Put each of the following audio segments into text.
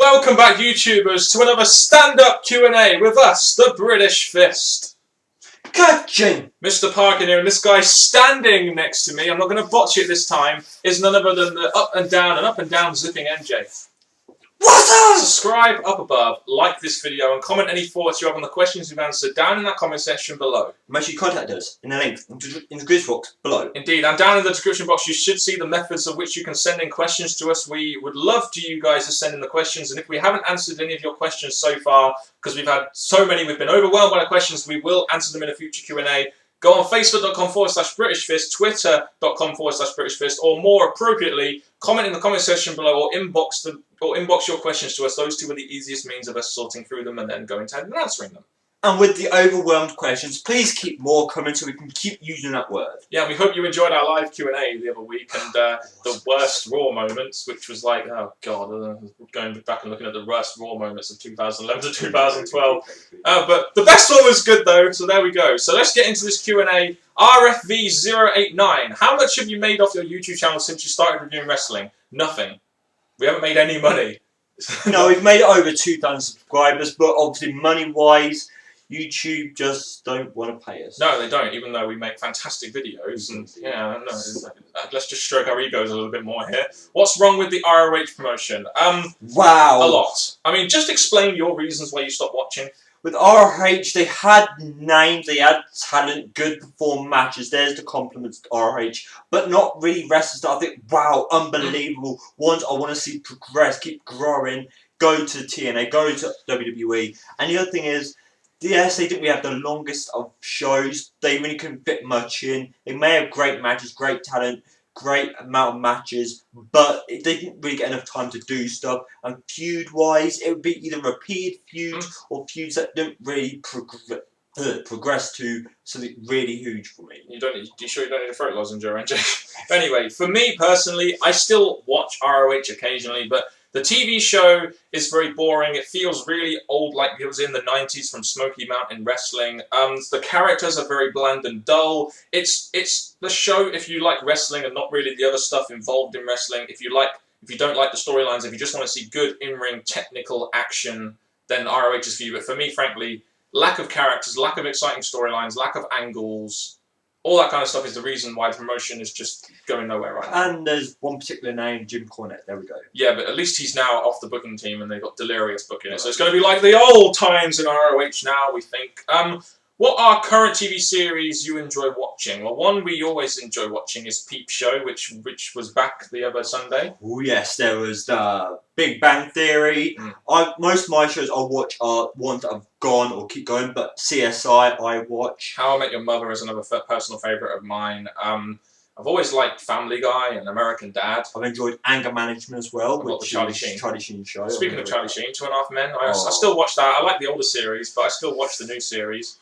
Welcome back, YouTubers, to another stand-up Q&A with us, the British Fist. Gotcha! Mr. Parkin here, and this guy standing next to me, I'm not going to botch it this time, is none other than the up and down zipping MJ. What's up? Subscribe up above, like this video, and comment any thoughts you have on the questions we've answered down in that comment section below. Make sure you contact us in the link in the description box below. Indeed, and down in the description box you should see the methods of which you can send in questions to us. We would love to you guys to send in the questions, and if we haven't answered any of your questions so far, because we've had so many, we've been overwhelmed by the questions, we will answer them in a future Q&A. Go on facebook.com/BritishFist, twitter.com/BritishFist, or more appropriately, comment in the comment section below or inbox your questions to us. Those two are the easiest means of us sorting through them and then going ahead and answering them. And with the overwhelmed questions, please keep more coming so we can keep using that word. Yeah, we hope you enjoyed our live Q&A the other week and the worst Raw moments, which was like, oh god, going back and looking at the worst Raw moments of 2011 to 2012. But the best one was good though, so there we go. So let's get into this Q&A. RFV089, how much have you made off your YouTube channel since you started reviewing wrestling? Nothing. We haven't made any money. No, we've made it over 2,000 subscribers, but obviously money-wise, YouTube just don't want to pay us. No, they don't, even though we make fantastic videos. And yeah, no, let's just stroke our egos a little bit more here. What's wrong with the ROH promotion? Wow. A lot. I mean, just explain your reasons why you stopped watching. With ROH, they had names, they had talent, good perform matches. There's the compliments to ROH, but not really wrestlers that I think, wow, unbelievable. Ones I want to see progress, keep growing, go to TNA, go to WWE. And the other thing is, yes, they didn't really have the longest of shows. They really couldn't fit much in. They may have great matches, great talent, great amount of matches, but they didn't really get enough time to do stuff. And feud-wise, it would be either repeated feuds or feuds that don't really progress to something really huge for me. You sure you don't need a throat lozenge, NJ? Anyway, for me personally, I still watch ROH occasionally, but the TV show is very boring. It feels really old, like it was in the 90s from Smoky Mountain Wrestling. The characters are very bland and dull. It's the show if you like wrestling and not really the other stuff involved in wrestling. If you don't like the storylines, if you just want to see good in-ring technical action, then ROH is for you. But for me, frankly, lack of characters, lack of exciting storylines, lack of angles, all that kind of stuff is the reason why the promotion is just going nowhere right now. And there's one particular name, Jim Cornette. There we go. Yeah, but at least he's now off the booking team and they've got Delirious booking it. So it's going to be like the old times in ROH now, we think. What are current TV series you enjoy watching? Well, one we always enjoy watching is Peep Show, which was back the other Sunday. Oh yes, there was Big Bang Theory. Most of my shows I watch are ones that have gone or keep going, but CSI I watch. How I Met Your Mother is another personal favourite of mine. I've always liked Family Guy and American Dad. I've enjoyed Anger Management as well, which is Charlie Sheen. Charlie Sheen show. Speaking of Charlie Sheen, 2.5 Men, I still watch that. I like the older series, but I still watch the new series.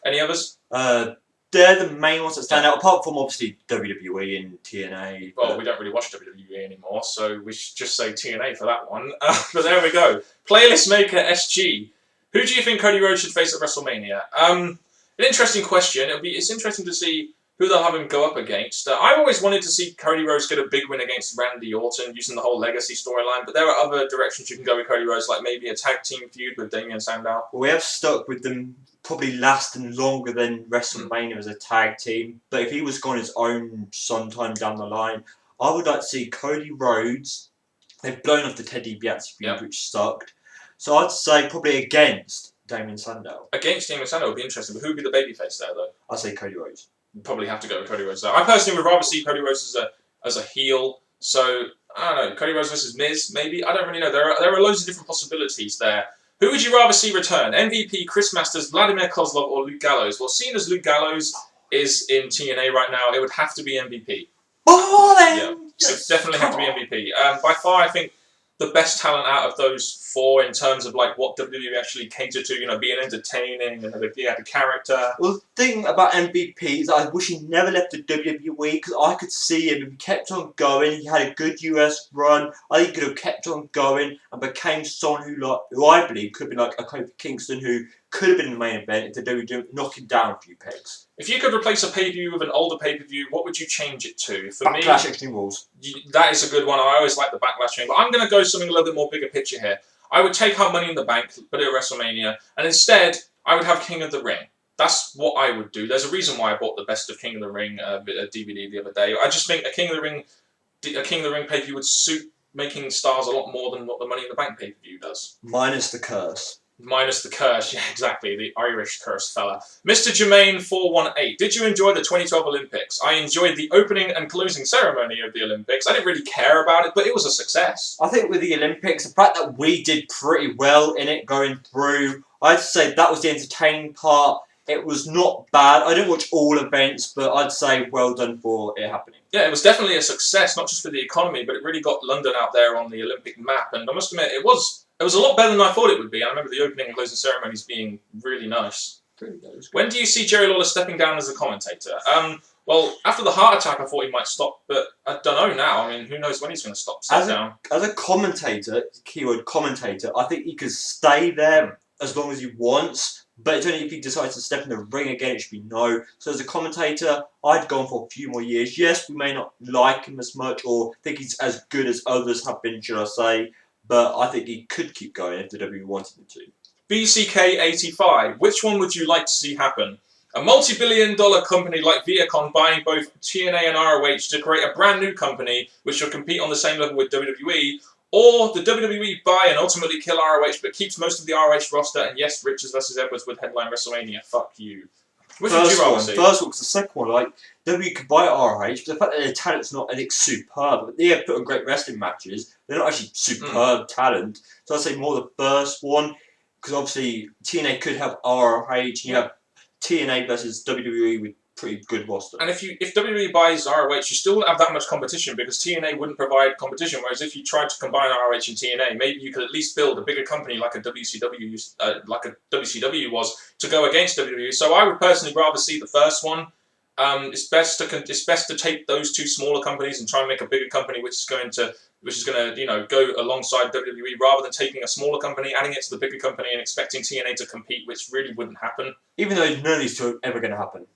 Any others? They're the main ones that stand out, apart from obviously WWE and TNA. Well, we don't really watch WWE anymore, so we should just say TNA for that one. But there we go. Playlist Maker SG. Who do you think Cody Rhodes should face at WrestleMania? An interesting question. It's interesting to see who they'll have him go up against. I've always wanted to see Cody Rhodes get a big win against Randy Orton using the whole legacy storyline, but there are other directions you can go with Cody Rhodes, like maybe a tag team feud with Damien Sandow. Well, we have stuck with them probably lasting longer than WrestleMania as a tag team, but if he was gone his own sometime down the line, I would like to see Cody Rhodes. They've blown off the Ted DiBiase feud, which sucked. So I'd say probably against Damien Sandow. Against Damien Sandow would be interesting, but who would be the babyface there, though? I'd say Cody Rhodes. You'd probably have to go with Cody Rhodes there. I personally would rather see Cody Rhodes as a heel. So, I don't know, Cody Rhodes versus Miz, maybe? I don't really know. There are loads of different possibilities there. Who would you rather see return? MVP, Chris Masters, Vladimir Kozlov, or Luke Gallows? Well, seeing as Luke Gallows is in TNA right now, it would have to be MVP. Oh, then! Yeah, it would definitely have to be MVP. By far, I think the best talent out of those four in terms of like what WWE actually catered to, you know, being entertaining and he had a character. Well, the thing about MVP is I wish he never left the WWE because I could see him if he kept on going. He had a good US run. I think he could have kept on going and became someone who I believe could be like a Kofi Kingston, who could have been in the main event if the WWE didn't knock him down a few pegs. If you could replace a pay-per-view with an older pay-per-view, what would you change it to? For Backlash me, Extreme Rules. That is a good one. I always like the Backlash thing, but I'm going to go something a little bit more bigger picture here. I would take out Money in the Bank, put it at WrestleMania, and instead I would have King of the Ring. That's what I would do. There's a reason why I bought the Best of King of the Ring DVD the other day. I just think a King of the Ring pay-per-view would suit making stars a lot more than what the Money in the Bank pay-per-view does. Minus the curse. Minus the curse, yeah, exactly, the Irish curse fella. Mr. Jermaine418, did you enjoy the 2012 Olympics? I enjoyed the opening and closing ceremony of the Olympics. I didn't really care about it, but it was a success. I think with the Olympics, the fact that we did pretty well in it going through, I'd say that was the entertaining part. It was not bad. I didn't watch all events, but I'd say well done for it happening. Yeah, it was definitely a success, not just for the economy, but it really got London out there on the Olympic map. And I must admit, it was a lot better than I thought it would be. I remember the opening and closing ceremonies being really nice. When do you see Jerry Lawler stepping down as a commentator? Well, after the heart attack, I thought he might stop, but I don't know now. I mean, who knows when he's going to step down. As a commentator, keyword commentator, I think he could stay there as long as he wants. But it's only if he decides to step in the ring again, it should be no. So as a commentator, I'd go on for a few more years. Yes, we may not like him as much or think he's as good as others have been, should I say. But I think he could keep going if the WWE wanted him to. BCK85, which one would you like to see happen? A multi-billion-dollar company like Viacom buying both TNA and ROH to create a brand new company which will compete on the same level with WWE, or the WWE buy and ultimately kill ROH but keeps most of the ROH roster, and yes, Richards vs. Edwards would headline WrestleMania. Fuck you. Which would you rather see? First one, because the second one, like, WWE could buy ROH, but the fact that their talent's not superb, but they have put on great wrestling matches, they're not actually superb talent. So I'd say more the first one, because obviously TNA could have ROH, and you have TNA versus WWE with pretty good roster. And if WWE buys ROH, you still wouldn't have that much competition because TNA wouldn't provide competition. Whereas if you tried to combine ROH and TNA, maybe you could at least build a bigger company like a WCW was to go against WWE. So I would personally rather see the first one. It's best to take those two smaller companies and try and make a bigger company, which is going to go alongside WWE, rather than taking a smaller company, adding it to the bigger company, and expecting TNA to compete, which really wouldn't happen. Even though none of these two are ever going to happen.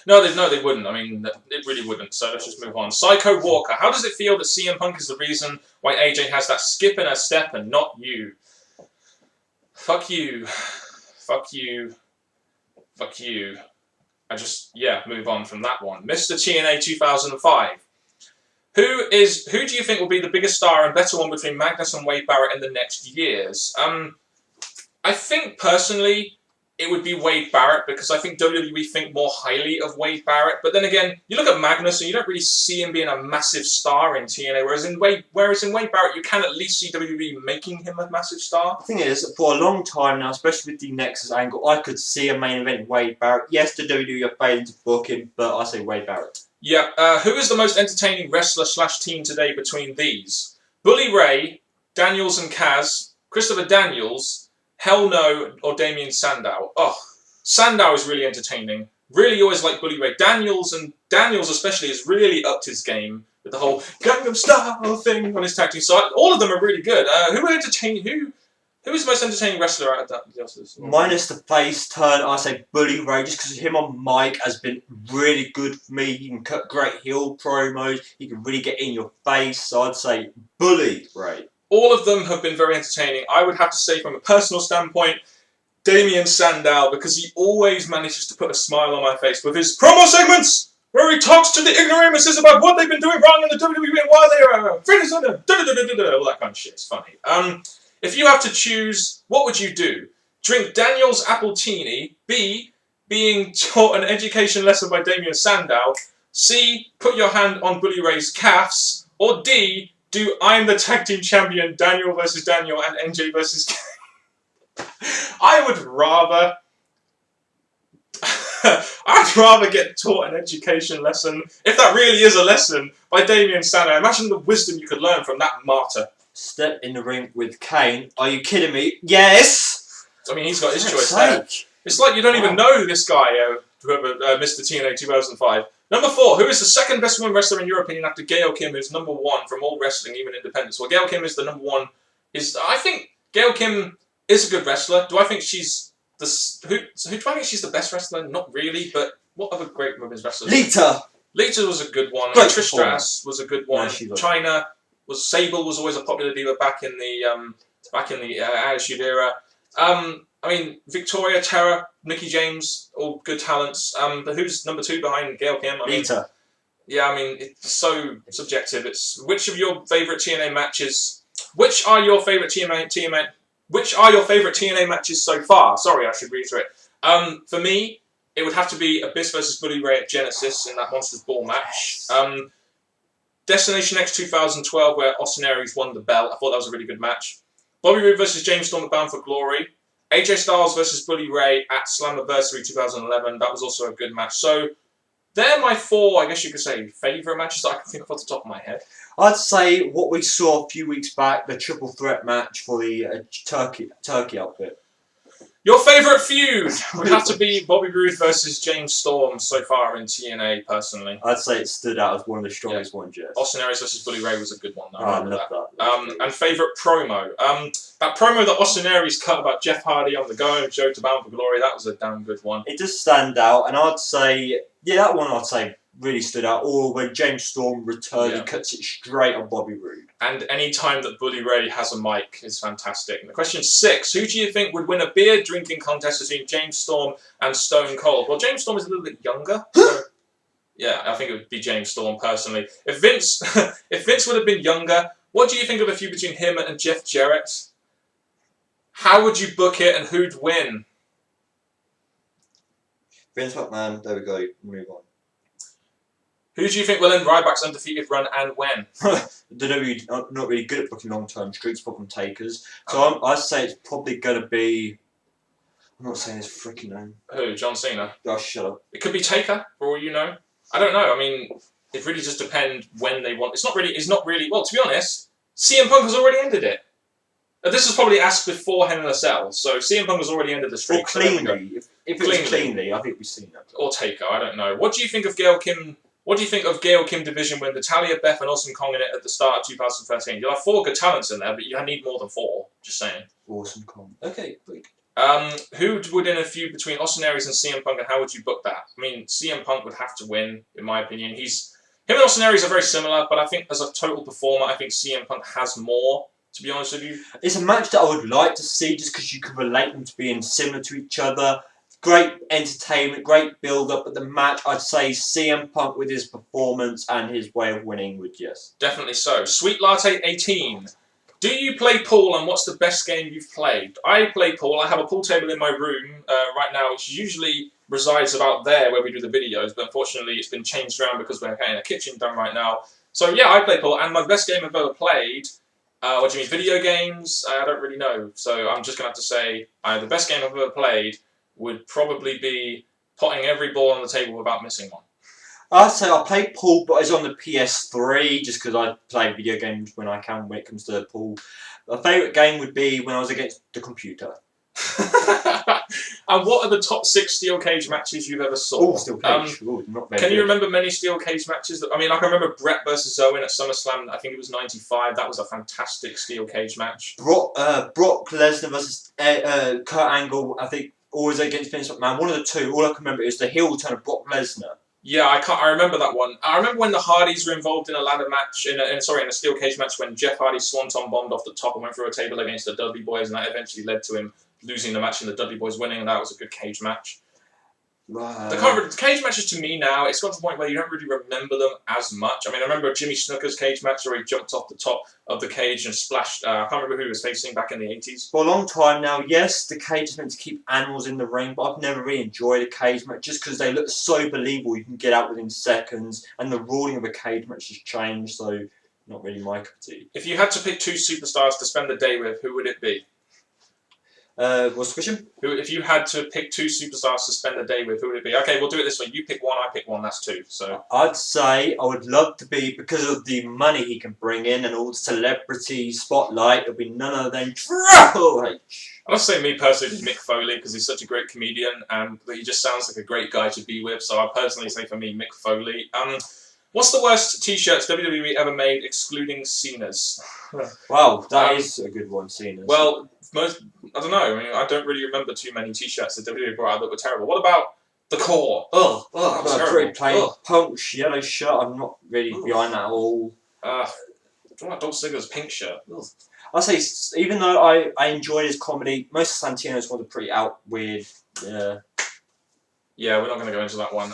No, they wouldn't. I mean, it really wouldn't. So let's just move on. Psycho Walker. How does it feel that CM Punk is the reason why AJ has that skip in her step and not you? Fuck you. Fuck you. Fuck you. Move on from that one. Mr. TNA 2005. Who do you think will be the biggest star and better one between Magnus and Wade Barrett in the next years? I think, personally, it would be Wade Barrett, because I think WWE think more highly of Wade Barrett. But then again, you look at Magnus and you don't really see him being a massive star in TNA, whereas in Wade Barrett, you can at least see WWE making him a massive star. The thing is, for a long time now, especially with the Nexus angle, I could see a main event Wade Barrett. Yes, the WWE are failing to book him, but I say Wade Barrett. Yeah, who is the most entertaining wrestler/team today between these? Bully Ray, Daniels and Kaz, Christopher Daniels, Hell No, or Damien Sandow? Oh, Sandow is really entertaining. Really always like Bully Ray. Daniels especially has really upped his game with the whole Gangnam Style thing on his tag team side. All of them are really good. Who is the most entertaining wrestler out of that? Minus the face turn, I say Bully Ray, just because him on mic has been really good for me. He can cut great heel promos. He can really get in your face. So I'd say Bully Ray. All of them have been very entertaining. I would have to say, from a personal standpoint, Damien Sandow, because he always manages to put a smile on my face with his promo segments, where he talks to the ignoramuses about what they've been doing wrong in the WWE and why they are all that kind of shit. It's funny. If you have to choose, what would you do? Drink Daniel's Appletini. B, being taught an education lesson by Damien Sandow. C, put your hand on Bully Ray's calves. Or D, do I'm the tag team champion, Daniel versus Daniel and NJ versus I would rather I'd rather get taught an education lesson, if that really is a lesson, by Damien Sandow. Imagine the wisdom you could learn from that martyr. Step in the ring with Kane. Are you kidding me? Yes! I mean, he's got his choice there. It's like you don't even know this guy, Mr. TNA 2005. Number 4, who is the second best women wrestler in your opinion after Gail Kim, who's number 1 from all wrestling, even independents? Well, Gail Kim is the number 1. I think Gail Kim is a good wrestler. Do I think she's do I think she's the best wrestler? Not really, but what other great women's wrestlers? Lita was a good one. Trish Stratus was a good one. Sable was always a popular diva back in the back in the Attitude Era. I mean, Victoria, Terra, Nikki James, all good talents. But who's number 2 behind Gail Kim? I mean, Lita. yeah, I mean, it's so subjective. It's which of your favourite TNA matches? Which are your favourite Which are your favourite TNA matches so far? Sorry, I should reiterate. For me, it would have to be Abyss versus Bully Ray at Genesis in that Monsters Ball match. Destination X 2012, where Austin Aries won the belt. I thought that was a really good match. Bobby Roode versus James Storm at Bound for Glory. AJ Styles versus Bully Ray at Slammiversary 2011. That was also a good match. So they're my 4, I guess you could say, favourite matches that I can think of off the top of my head. I'd say what we saw a few weeks back, the triple threat match for the Turkey outfit. Your favourite feud would have to be Bobby Roode versus James Storm so far in TNA, personally. I'd say it stood out as one of the strongest ones, yes. Austin Aries versus Bully Ray was a good one, though. I love that. And favourite promo. That promo that Austin Aries cut about Jeff Hardy on the Going Show to Bound for Glory, that was a damn good one. It does stand out, and I'd say, yeah, that one I'd say really stood out. Or when James Storm returned and cuts it straight on Bobby Roode. And any time that Bully Ray has a mic is fantastic. And question 6, who do you think would win a beer drinking contest between James Storm and Stone Cold? Well, James Storm is a little bit younger, so yeah, I think it would be James Storm personally. If Vince would have been younger, what do you think of a feud between him and Jeff Jarrett? How would you book it and who'd win? Vince McMahon, there we go, move on. Who do you think will end Ryback's undefeated run and when? The WWE are not really good at booking long-term streaks, problem takers. So I'd say it's probably going to be... I'm not saying his freaking name. Who? John Cena? Oh, shut up. It could be Taker, for all you know. I don't know. I mean, it really just depends when they want... It's not really... Well, to be honest, CM Punk has already ended it. This was probably asked before Hell in a Cell, so CM Punk has already ended the streak. Or cleanly. If it was cleanly, I think we've seen that. Or Taker, I don't know. What do you think of Gail Kim... What do you think of Gail Kim division with Natalia, Beth, and Awesome Kong in it at the start of 2013? You'll have 4 good talents in there, but you need more than 4. Just saying. Awesome Kong. Okay, pretty good. Who would in a feud between Austin Aries and CM Punk, and how would you book that? I mean, CM Punk would have to win, in my opinion. Him and Austin Aries are very similar, but I think as a total performer, I think CM Punk has more, to be honest with you. It's a match that I would like to see just because you can relate them to being similar to each other. Great entertainment, great build-up, but the match, I'd say CM Punk with his performance and his way of winning would, yes. Definitely so. Sweet Latte 18. Do you play pool, and what's the best game you've played? I play pool. I have a pool table in my room right now, which usually resides about there where we do the videos, but unfortunately it's been changed around because we're getting a kitchen done right now. So yeah, I play pool, and my best game I've ever played... what do you mean, video games? I don't really know. So I'm just going to have to say the best game I've ever played would probably be potting every ball on the table without missing one. I'd say I play pool, but it's on the PS3, just because I play video games when I can when it comes to pool. My favourite game would be when I was against the computer. And what are the top 6 steel cage matches you've ever saw? Oh, steel cage. Not very can you remember many steel cage matches? I mean, I can remember Brett versus Owen at SummerSlam. I think it was '95. That was a fantastic steel cage match. Brock Lesnar versus Kurt Angle. I think always against Vince McMahon. One of the two. All I can remember is the heel turn of Brock Lesnar. Yeah, I remember that one. I remember when the Hardys were involved in a ladder match, in a steel cage match, when Jeff Hardy swanton bombed off the top and went through a table against the Dudley Boys, and that eventually led to him losing the match and the Dudley Boys winning, and that was a good cage match. The cage matches to me now, it's got to the point where you don't really remember them as much. I mean, I remember Jimmy Snuka's cage match where he jumped off the top of the cage and splashed, I can't remember who he was facing back in the 80s. For a long time now, yes, the cage is meant to keep animals in the ring, but I've never really enjoyed a cage match just because they look so believable. You can get out within seconds, and the ruling of a cage match has changed, so not really my cup of tea. If you had to pick 2 superstars to spend the day with, who would it be? What's the question? If you had to pick 2 superstars to spend the day with, who would it be? Okay, we'll do it this way. You pick one, I pick one. That's 2. So I'd say I would love to be, because of the money he can bring in and all the celebrity spotlight, it'll be none other than Triple H. I must say, me personally, Mick Foley, because he's such a great comedian and he just sounds like a great guy to be with. So I personally say for me, Mick Foley. What's the worst T-shirts WWE ever made, excluding Cena's? Wow, that is a good one, Cena's. Well, I don't know. I mean, I don't really remember too many T-shirts that WWE brought out that were terrible. What about the core? That was terrible. Pretty plain Punk's yellow shirt. I'm not really behind that at all. What about Dolph Ziggler's pink shirt? Ugh. I'll say, even though I enjoyed his comedy, most of Santino's ones are pretty out weird. Yeah. Yeah, we're not going to go into that one.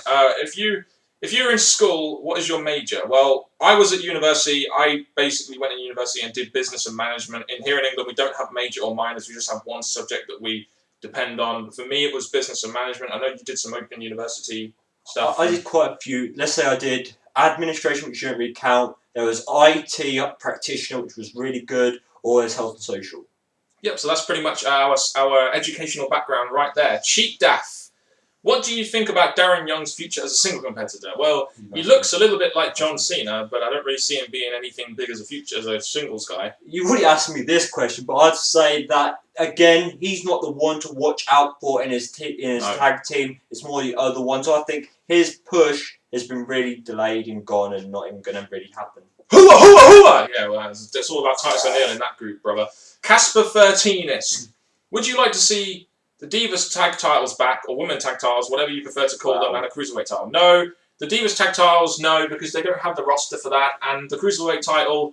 If you're in school, what is your major? Well, I was at university. I basically went to university and did business and management. Here in England, we don't have major or minors. We just have one subject that we depend on. For me, it was business and management. I know you did some open university stuff. I did quite a few. Let's say I did administration, which shouldn't really count. There was IT practitioner, which was really good, or there's health and social. Yep, so that's pretty much our educational background right there. Cheap Daff. What do you think about Darren Young's future as a single competitor? Well, he looks a little bit like John Cena, but I don't really see him being anything big as a singles guy. You've already asked me this question, but I'd say that, again, he's not the one to watch out for in his tag team. It's more the other one. So I think his push has been really delayed and gone and not even going to really happen. Hooah, hooah, hooah! Yeah, well, it's all about Titus O'Neil in that group, brother. Casper 13ist. Would you like to see the Divas tag titles back, or women tag titles, whatever you prefer to call them, and a Cruiserweight title? No. The Divas tag titles, no, because they don't have the roster for that, and the Cruiserweight title,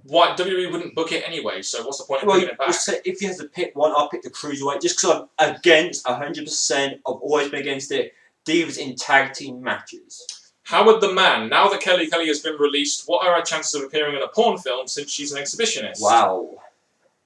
WWE wouldn't book it anyway, so what's the point of bringing it back? If you have to pick one, I'll pick the Cruiserweight, just because I'm against 100%, I've always been against it, Divas in tag team matches. Howard the Man. Now that Kelly has been released, what are her chances of appearing in a porn film since she's an exhibitionist? Wow.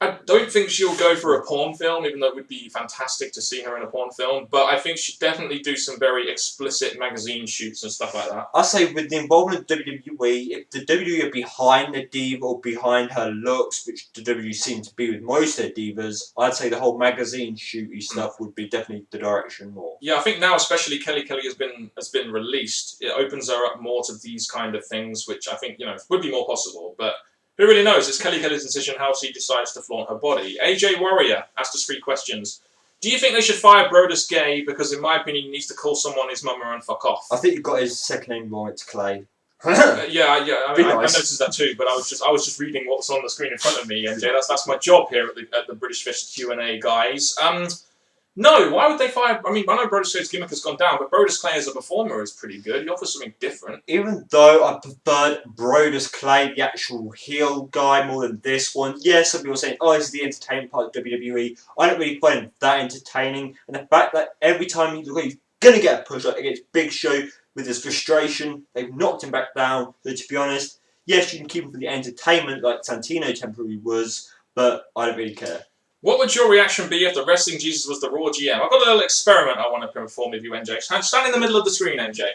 I don't think she'll go for a porn film, even though it would be fantastic to see her in a porn film. But I think she'd definitely do some very explicit magazine shoots and stuff like that. I say with the involvement of WWE, if the WWE are behind the diva or behind her looks, which the WWE seems to be with most of their divas, I'd say the whole magazine shooty stuff would be definitely the direction more. Yeah, I think now, especially Kelly has been released, it opens her up more to these kind of things, which I think would be more possible, but. Who really knows? It's Kelly's decision how she decides to flaunt her body. AJ Warrior asked us 3 questions. Do you think they should fire Brodus Gay? Because in my opinion, he needs to call someone his mama and fuck off. I think you've got his second name wrong. It's Clay. Yeah. I noticed that too. But I was just reading what's on the screen in front of me, NJ. That's my job here at the British Fist Q&A, guys. No, why would they fire... I mean, I know Brodus Gay's gimmick has gone down, but Brodus Clay as a performer is pretty good. He offers something different. Even though I preferred Brodus Clay, the actual heel guy, more than this one. Yes, some people are saying, oh, this is the entertainment part of WWE. I don't really find it that entertaining. And the fact that every time he's going to get a push against Big Show with his frustration, they've knocked him back down. So to be honest, yes, you can keep him for the entertainment like Santino temporarily was, but I don't really care. What would your reaction be if the Wrestling Jesus was the Raw GM? I've got a little experiment I want to perform with you, NJ. Stand in the middle of the screen, NJ.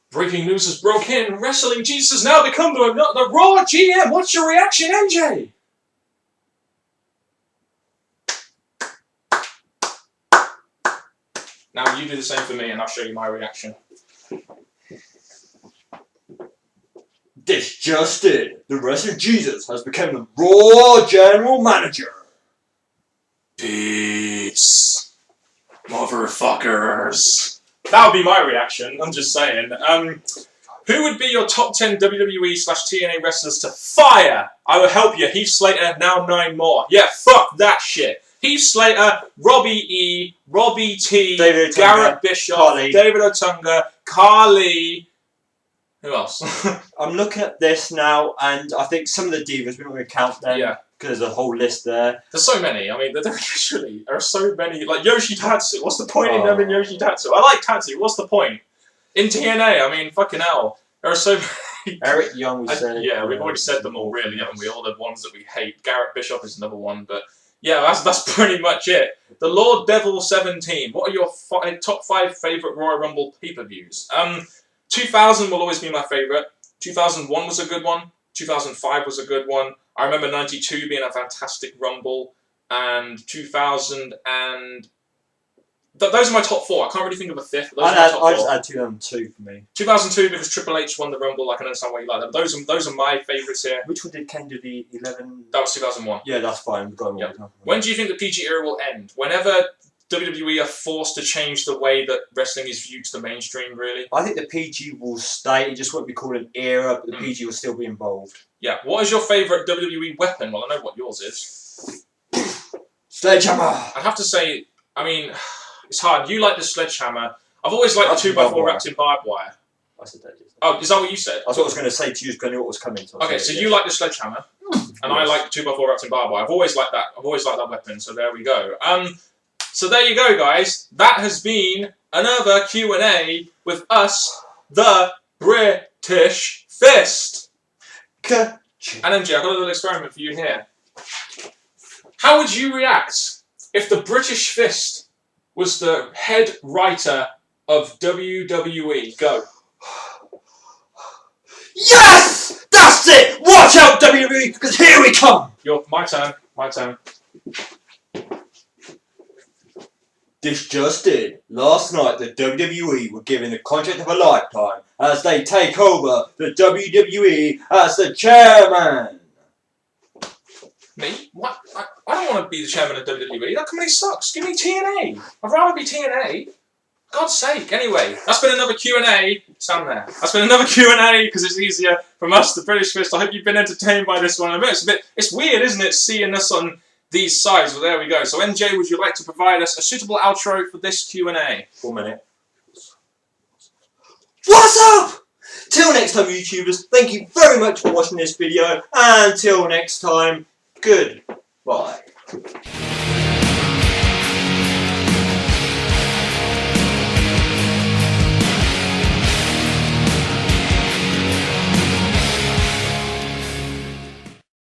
Breaking news has broke in. Wrestling Jesus has now become the Raw GM. What's your reaction, NJ? Now you do the same for me, and I'll show you my reaction. This just in. The Wrestling Jesus has become the Raw General Manager. Peace. Motherfuckers. That would be my reaction, I'm just saying. Who would be your top 10 WWE/TNA wrestlers to fire? I will help you. Heath Slater, now 9 more. Yeah, fuck that shit. Heath Slater, Robbie E, Robbie T, David Otunga, Garrett Bischoff, Carly. David Otunga, Carly. Who else? I'm looking at this now, and I think some of the divas, we're not going to count them. Yeah. Because there's a whole list there. There's so many. I mean, there literally are so many. Like Yoshitatsu. What's the point in them in Yoshitatsu? I like Tatsu. What's the point? In TNA, I mean, fucking hell. There are so many. Eric Young, we said. Yeah, we've already said them all, really, haven't we? All the ones that we hate. Garrett Bischoff is another one, but yeah, that's pretty much it. The Lord Devil 17. What are your top 5 favourite Royal Rumble pay-per-views? 2000 will always be my favourite. 2001 was a good one. 2005 was a good one. I remember 92 being a fantastic Rumble. And 2000 and... Those are my top 4. I can't really think of a 5th. I'd just add 2002 for me. 2002 because Triple H won the Rumble. I can understand why you like them. Those are my favourites here. Which one did Ken do the 11? That was 2001. Yeah, that's fine. Yep. When do you think the PG era will end? Whenever WWE are forced to change the way that wrestling is viewed to the mainstream, really? I think the PG will stay. It just won't be called an era, but the PG will still be involved. Yeah. What is your favourite WWE weapon? Well, I know what yours is. Sledgehammer! I'd have to say, I mean, it's hard. You like the sledgehammer. I've always liked the 2x4 wrapped in barbed wire. I said that. Oh, is that what you said? That's what I was going to say to you, because I knew what was coming. Okay, so you like the sledgehammer. And I like 2x4 wrapped in barbed wire. I've always liked that. I've always liked that weapon. So there we go. So there you go, guys. That has been another Q&A with us, the British Fist. And MJ, I've got a little experiment for you here. How would you react if the British Fist was the head writer of WWE? Go. Yes! That's it! Watch out, WWE, because here we come! My turn. My turn. This just in. Last night, the WWE were given the contract of a lifetime as they take over the WWE as the chairman. Me? What? I don't want to be the chairman of WWE. That company sucks. Give me TNA. I'd rather be TNA. God's sake. Anyway, that's been another Q&A. Stand there. That's been another Q&A because it's easier from us, the British Fist. I hope you've been entertained by this one. It's weird, isn't it, seeing us on these sides? Well, there we go. So, MJ, would you like to provide us a suitable outro for this Q&A? 1 minute. What's up? Till next time, YouTubers, thank you very much for watching this video. And until next time, goodbye.